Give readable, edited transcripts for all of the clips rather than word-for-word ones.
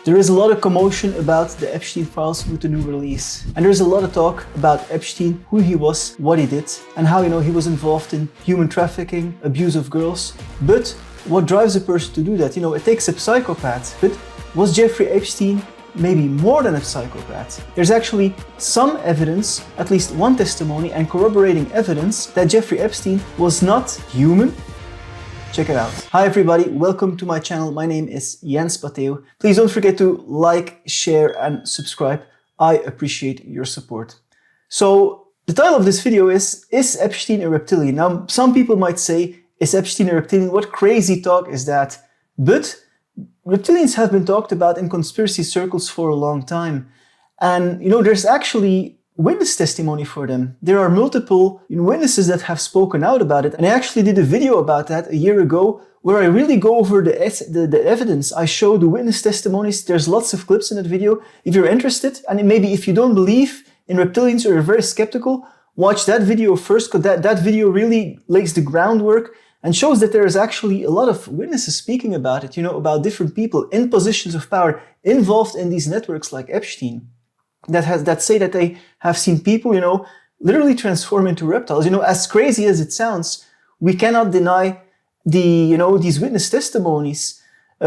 There is a lot of commotion about the Epstein files with the new release. And there's a lot of talk about Epstein, who he was, what he did, and how, he was involved in human trafficking, abuse of girls. But what drives a person to do that? It takes a psychopath. But was Jeffrey Epstein maybe more than a psychopath? There's actually some evidence, at least one testimony and corroborating evidence, that Jeffrey Epstein was not human. Check it out. Hi everybody, welcome to my channel. My name is Jens Pateo. Please don't forget to like, share and subscribe. I appreciate your support. So the title of this video is Epstein a reptilian? Now some people might say, is Epstein a reptilian? What crazy talk is that? But reptilians have been talked about in conspiracy circles for a long time. And there's actually witness testimony for them. There are multiple witnesses that have spoken out about it. And I actually did a video about that a year ago where I really go over the evidence. I show the witness testimonies. There's lots of clips in that video. If you're interested, and maybe if you don't believe in reptilians or you're very skeptical, watch that video first, because that video really lays the groundwork and shows that there is actually a lot of witnesses speaking about it, about different people in positions of power involved in these networks like Epstein. That say that they have seen people, literally transform into reptiles. As crazy as it sounds, we cannot deny these witness testimonies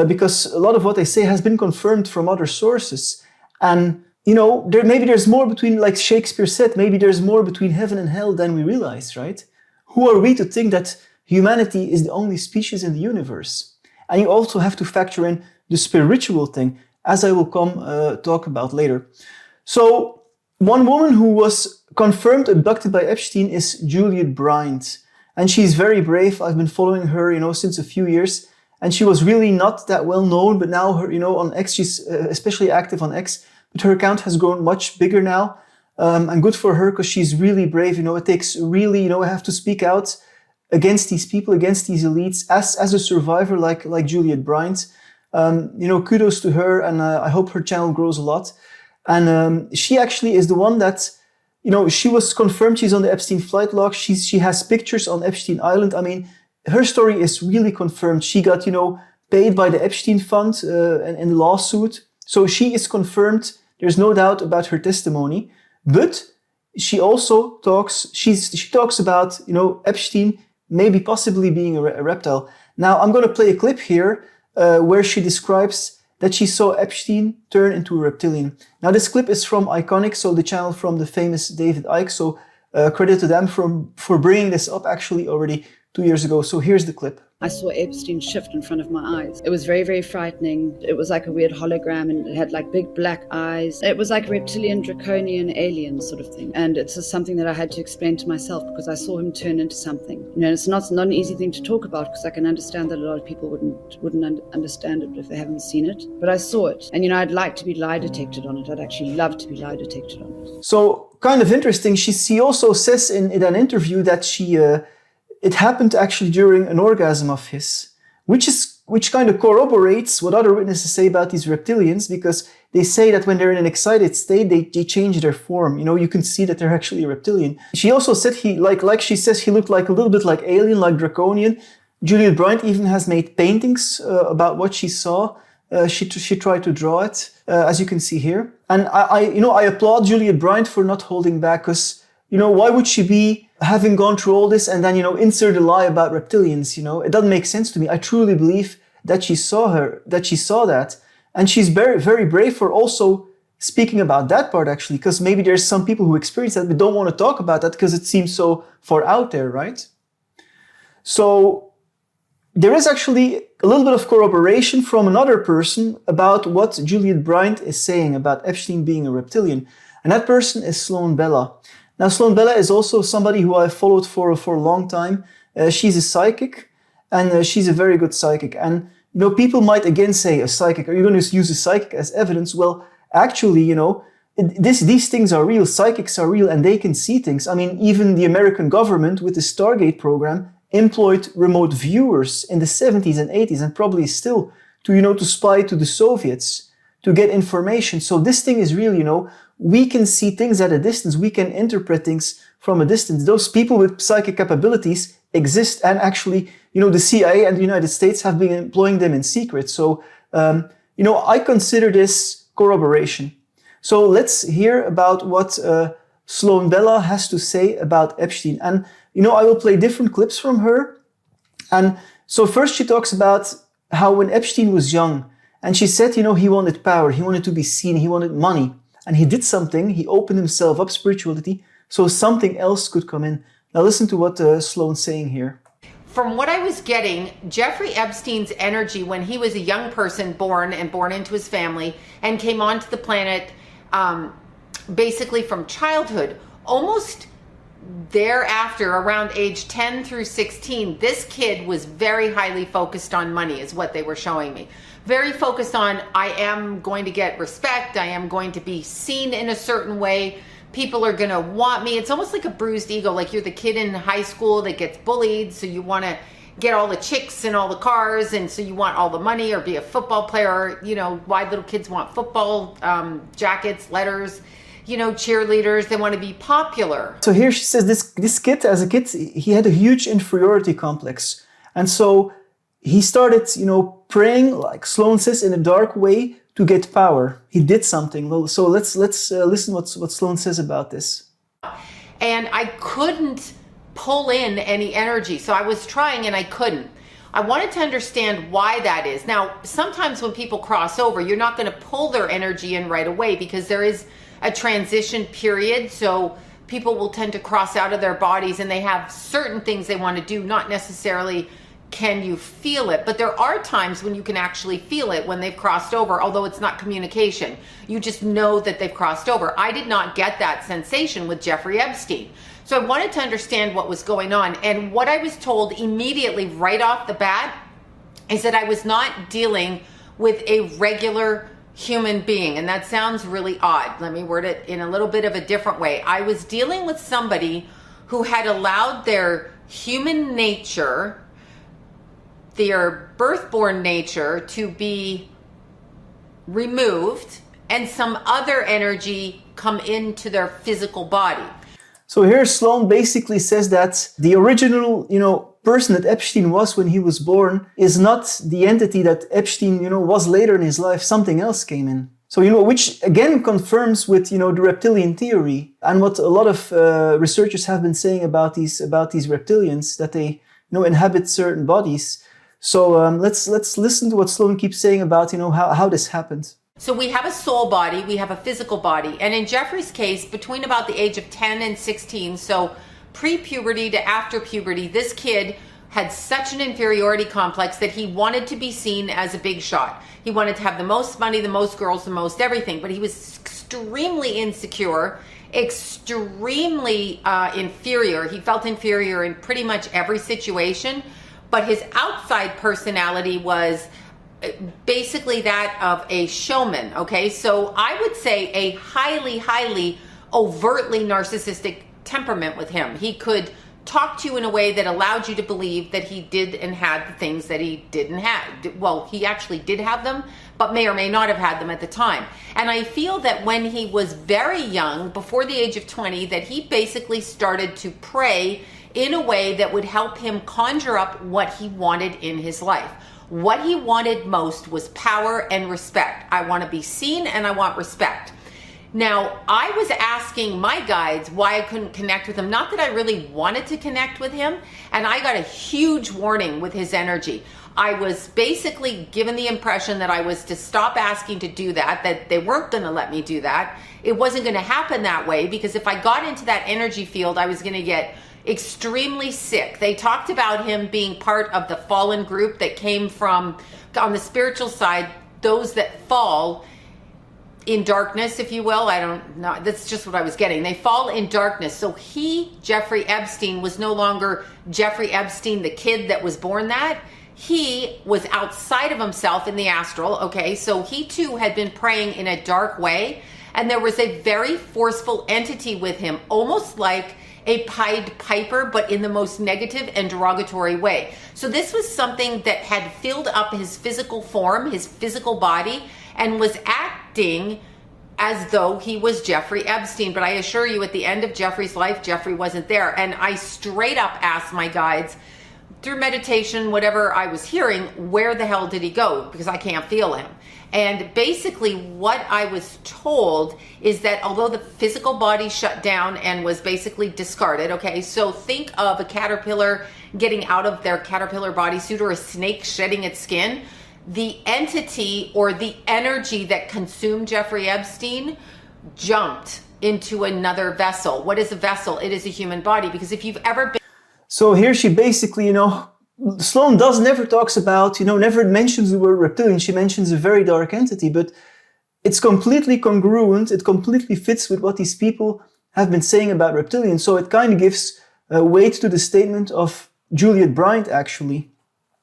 because a lot of what they say has been confirmed from other sources. And, maybe there's more between, like Shakespeare said, maybe there's more between heaven and hell than we realize, right? Who are we to think that humanity is the only species in the universe? And you also have to factor in the spiritual thing, as I will talk about later. So one woman who was confirmed abducted by Epstein is Juliet Bryant. And she's very brave. I've been following her, since a few years. And she was really not that well known, but now her, on X, she's especially active on X. But her account has grown much bigger now. And good for her because she's really brave. It takes really, I have to speak out against these people, against these elites as a survivor like Juliet Bryant. Kudos to her, and I hope her channel grows a lot. And she actually is the one that, she was confirmed. She's on the Epstein flight log. She has pictures on Epstein Island. I mean, her story is really confirmed. She got, paid by the Epstein Fund in the lawsuit. So she is confirmed. There's no doubt about her testimony. But she also talks, she talks about, Epstein maybe possibly being a reptile. Now, I'm going to play a clip here where she describes that she saw Epstein turn into a reptilian. Now this clip is from Iconic, so the channel from the famous David Icke, so credit to them for bringing this up actually already 2 years ago. So here's the clip. I saw Epstein shift in front of my eyes. It was very, very frightening. It was like a weird hologram and it had like big black eyes. It was like a reptilian, draconian, alien sort of thing. And it's just something that I had to explain to myself because I saw him turn into something. It's not an easy thing to talk about because I can understand that a lot of people wouldn't understand it if they haven't seen it. But I saw it. And I'd like to be lie detected on it. I'd actually love to be lie detected on it. So kind of interesting. She also says in an interview that it happened actually during an orgasm of his, which kind of corroborates what other witnesses say about these reptilians, because they say that when they're in an excited state, they change their form. You can see that they're actually a reptilian. She also said like she says, he looked like a little bit like alien, like draconian. Juliet Bryant even has made paintings about what she saw. She tried to draw it, as you can see here. And I applaud Juliet Bryant for not holding back, because why would she be having gone through all this and then, insert a lie about reptilians, it doesn't make sense to me. I truly believe that she saw that. And she's very, very brave for also speaking about that part actually, because maybe there's some people who experience that but don't want to talk about that because it seems so far out there, right? So there is actually a little bit of corroboration from another person about what Juliet Bryant is saying about Epstein being a reptilian. And that person is Sloan Bella. Now, Sloan Bella is also somebody who I've followed for a long time. She's a psychic, and she's a very good psychic. And, people might again say, a psychic, are you going to use a psychic as evidence? Well, actually, these things are real. Psychics are real, and they can see things. I mean, even the American government with the Stargate program employed remote viewers in the 70s and 80s, and probably still, to spy to the Soviets, to get information. So this thing is real, we can see things at a distance. We can interpret things from a distance. Those people with psychic capabilities exist, and actually, the CIA and the United States have been employing them in secret. So, I consider this corroboration. So let's hear about what Sloan Bella has to say about Epstein. And, I will play different clips from her. And so first she talks about how when Epstein was young, and she said, he wanted power, he wanted to be seen, he wanted money. And he did something, he opened himself up spirituality, so something else could come in. Now listen to what Sloan's saying here. From what I was getting, Jeffrey Epstein's energy when he was a young person born into his family and came onto the planet basically from childhood, almost thereafter, around age 10 through 16, this kid was very highly focused on money, is what they were showing me. Very focused on, I am going to get respect, I am going to be seen in a certain way, people are going to want me. It's almost like a bruised ego, like you're the kid in high school that gets bullied, so you want to get all the chicks and all the cars, and so you want all the money, or be a football player. Why little kids want football jackets, letters, cheerleaders, they want to be popular. So here she says this kid, as a kid, he had a huge inferiority complex. And so he started, praying, like Sloan says, in a dark way to get power. He did something. So let's listen what Sloan says about this. And I couldn't pull in any energy. So I was trying and I couldn't. I wanted to understand why that is. Now, sometimes when people cross over, you're not going to pull their energy in right away because there is a transition period. So people will tend to cross out of their bodies and they have certain things they want to do, not necessarily can you feel it, but there are times when you can actually feel it when they've crossed over, although it's not communication. You just know that they've crossed over. I did not get that sensation with Jeffrey Epstein. So I wanted to understand what was going on. And what I was told immediately right off the bat is that I was not dealing with a regular human being. And that sounds really odd. Let me word it in a little bit of a different way. I was dealing with somebody who had allowed their human nature, their birth-born nature, to be removed and some other energy come into their physical body. So here Sloan basically says that the original, person that Epstein was when he was born is not the entity that Epstein, was later in his life. Something else came in. So, which again confirms with, the reptilian theory and what a lot of researchers have been saying about these reptilians, that they, inhabit certain bodies. So let's listen to what Sloan keeps saying about, how this happened. So we have a soul body, we have a physical body. And in Jeffrey's case, between about the age of 10 and 16, so pre-puberty to after puberty, this kid had such an inferiority complex that he wanted to be seen as a big shot. He wanted to have the most money, the most girls, the most everything, but he was extremely insecure, extremely inferior. He felt inferior in pretty much every situation, but his outside personality was basically that of a showman, okay? So I would say a highly, highly overtly narcissistic temperament with him. He could talk to you in a way that allowed you to believe that he did and had the things that he didn't have. Well, he actually did have them, but may or may not have had them at the time. And I feel that when he was very young, before the age of 20, that he basically started to pray in a way that would help him conjure up what he wanted in his life. What he wanted most was power and respect. I want to be seen and I want respect. Now, I was asking my guides why I couldn't connect with him. Not that I really wanted to connect with him, and I got a huge warning with his energy. I was basically given the impression that I was to stop asking to do that they weren't going to let me do that. It wasn't going to happen that way, because if I got into that energy field, I was going to get extremely sick. They talked about him being part of the fallen group that came from, on the spiritual side, those that fall in darkness, if you will. I don't know. That's just what I was getting. They fall in darkness. So he, Jeffrey Epstein, was no longer Jeffrey Epstein, the kid that was born that. He was outside of himself in the astral. Okay. So he too had been praying in a dark way. And there was a very forceful entity with him, almost like a Pied Piper, but in the most negative and derogatory way. So this was something that had filled up his physical form, his physical body, and was acting as though he was Jeffrey Epstein. But I assure you, at the end of Jeffrey's life, Jeffrey wasn't there. And I straight up asked my guides, through meditation, whatever I was hearing, where the hell did he go? Because I can't feel him. And basically what I was told is that although the physical body shut down and was basically discarded, okay, so think of a caterpillar getting out of their caterpillar bodysuit or a snake shedding its skin. The entity or the energy that consumed Jeffrey Epstein jumped into another vessel. What is a vessel? It is a human body, because if you've ever been... So here she basically, Sloan never talks about, never mentions the word reptilian. She mentions a very dark entity, but it's completely congruent. It completely fits with what these people have been saying about reptilians. So it kind of gives weight to the statement of Juliet Bryant, actually.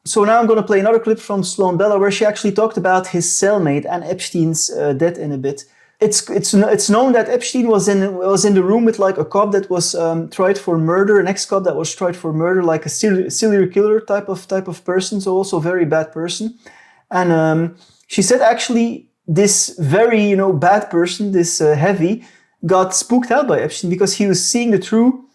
So now I'm going to play another clip from Sloan Bella, where she actually talked about his cellmate and Epstein's death in a bit. It's known that Epstein was in the room with like a cop that was tried for murder, an ex-cop that was tried for murder, like a serial killer type of person, so also a very bad person. And she said actually this very bad person, this heavy, got spooked out by Epstein because he was seeing the true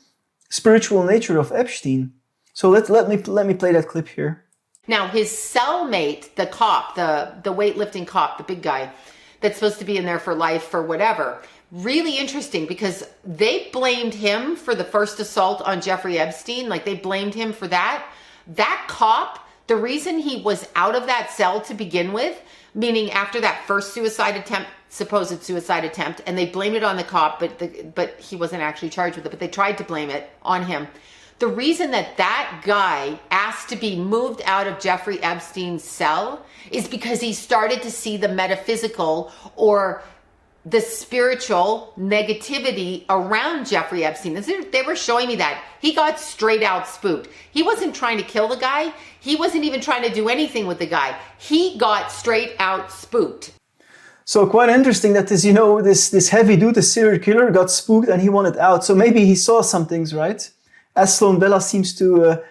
spiritual nature of Epstein. So let me play that clip here. Now his cellmate, the cop, the weightlifting cop, the big guy, that's supposed to be in there for life, for whatever. Really interesting, because they blamed him for the first assault on Jeffrey Epstein. Like, they blamed him for that. That cop, the reason he was out of that cell to begin with, meaning after that first supposed suicide attempt, and they blamed it on the cop, but he wasn't actually charged with it, but they tried to blame it on him. The reason that guy asked to be moved out of Jeffrey Epstein's cell is because he started to see the metaphysical or the spiritual negativity around Jeffrey Epstein. They were showing me that. He got straight out spooked. He wasn't trying to kill the guy. He wasn't even trying to do anything with the guy. He got straight out spooked. So quite interesting that this heavy dude, the serial killer, got spooked and he wanted out. So maybe he saw some things, right? As Sloan Bella seems to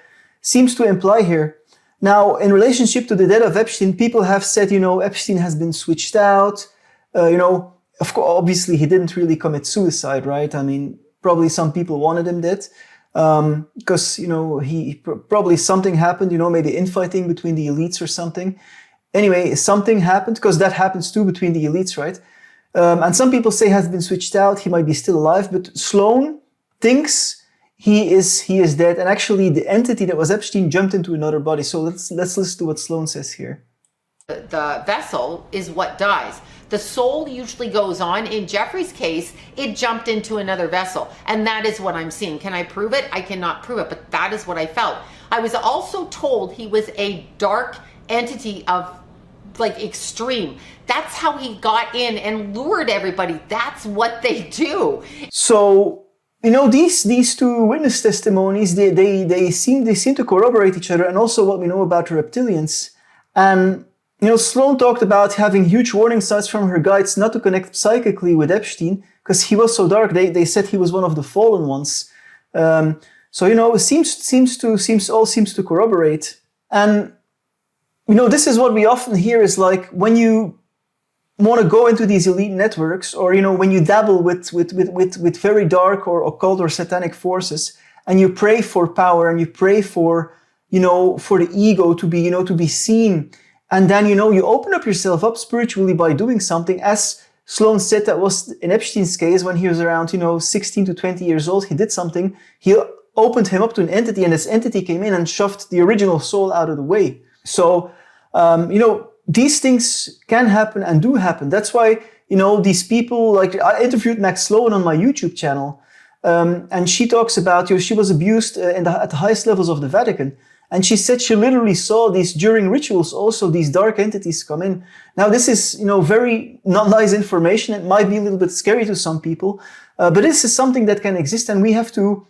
imply here. Now, in relationship to the death of Epstein, people have said, Epstein has been switched out. Of course, obviously, he didn't really commit suicide, right? I mean, probably some people wanted him dead because, probably something happened, maybe infighting between the elites or something. Anyway, something happened, because that happens too between the elites, right? And some people say he has been switched out. He might be still alive, but Sloan thinks he is dead, and actually the entity that was Epstein jumped into another body. So let's listen to what Sloan says here. The vessel is what dies. The soul usually goes on. In Jeffrey's case, it jumped into another vessel, and that is what I'm seeing. Can I prove it? I cannot prove it, but that is what I felt. I was also told he was a dark entity of like extreme. That's how he got in and lured everybody. That's what they do. So these two witness testimonies, they seem to corroborate each other, and also what we know about the reptilians. And Sloan talked about having huge warning signs from her guides not to connect psychically with Epstein because he was so dark. They said he was one of the fallen ones. So it seems to corroborate. And this is what we often hear is like when you want to go into these elite networks, or when you dabble with very dark or occult or satanic forces, and you pray for power and you pray for for the ego to be seen, and then you open up yourself up spiritually by doing something, as Sloan said that was in Epstein's case when he was around 16 to 20 years old. He did something, he opened him up to an entity, and this entity came in and shoved the original soul out of the way. So these things can happen and do happen. That's why, these people, like I interviewed Max Sloan on my YouTube channel, and she talks about, she was abused at the highest levels of the Vatican. And she said she literally saw these during rituals, also these dark entities come in. Now, this is, very not nice information. It might be a little bit scary to some people, but this is something that can exist, and we have to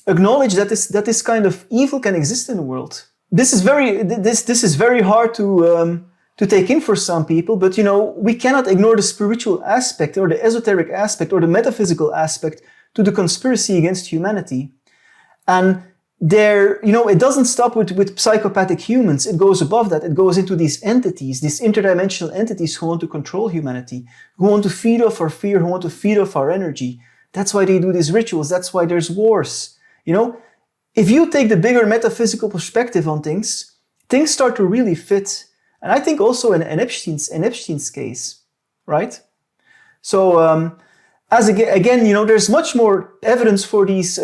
acknowledge that this kind of evil can exist in the world. This is very hard to take in for some people, but we cannot ignore the spiritual aspect or the esoteric aspect or the metaphysical aspect to the conspiracy against humanity. And it doesn't stop with psychopathic humans. It goes above that. It goes into these entities, these interdimensional entities who want to control humanity, who want to feed off our fear, who want to feed off our energy. That's why they do these rituals. That's why there's wars. if you take the bigger metaphysical perspective on things, things start to really fit. And I think also in Epstein's case, right? So, again, there's much more evidence for these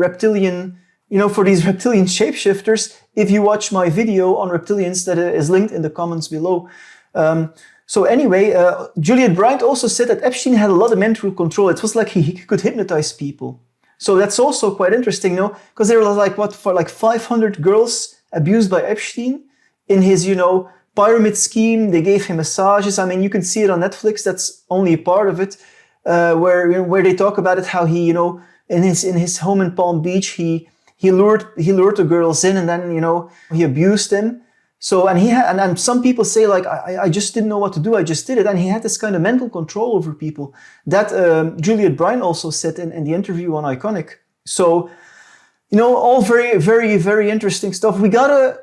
reptilian shapeshifters if you watch my video on reptilians that is linked in the comments below. So anyway, Juliet Bryant also said that Epstein had a lot of mental control. It was like he could hypnotize people. So that's also quite interesting, because there were like 500 girls abused by Epstein in his, pyramid scheme. They gave him massages. I mean, you can see it on Netflix. That's only a part of it, where they talk about it, how he, in his home in Palm Beach, he lured the girls in, and then, he abused them. So, and some people say, like, I just didn't know what to do. I just did it. And he had this kind of mental control over people that Juliet Bryant also said in the interview on Iconic. So, all very, very, very interesting stuff. We gotta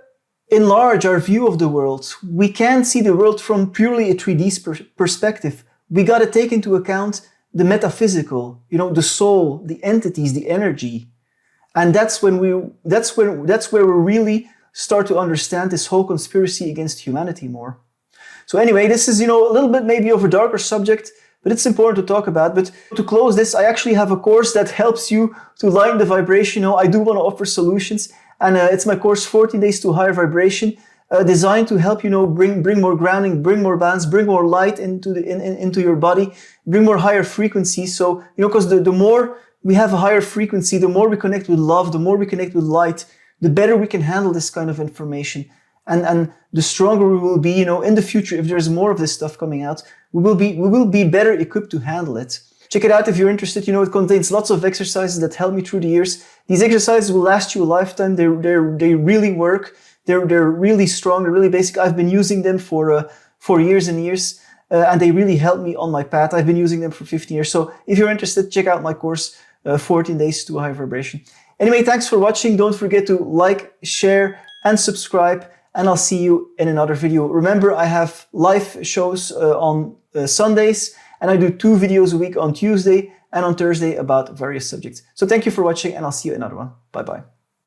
enlarge our view of the world. We can't see the world from purely a 3D perspective. We gotta take into account the metaphysical, the soul, the entities, the energy. And that's where we really start to understand this whole conspiracy against humanity more. So anyway, this is, a little bit maybe of a darker subject, but it's important to talk about. But to close this, I actually have a course that helps you to lighten the vibration. I do want to offer solutions, and it's my course 14 Days to Higher Vibration, designed to help bring more grounding, bring more balance, bring more light into your body, bring more higher frequency. So because the more we have a higher frequency, the more we connect with love, the more we connect with light, the better we can handle this kind of information. And the stronger we will be, in the future, if there's more of this stuff coming out, we will be better equipped to handle it. Check it out if you're interested. It contains lots of exercises that helped me through the years. These exercises will last you a lifetime. They really work. They're really strong. They're really basic. I've been using them for years and years, and they really helped me on my path. I've been using them for 15 years. So if you're interested, check out my course, 14 Days to High Vibration. Anyway, thanks for watching. Don't forget to like, share, and subscribe. And I'll see you in another video. Remember, I have live shows on Sundays, and I do 2 videos a week on Tuesday and on Thursday about various subjects. So thank you for watching, and I'll see you in another one. Bye-bye.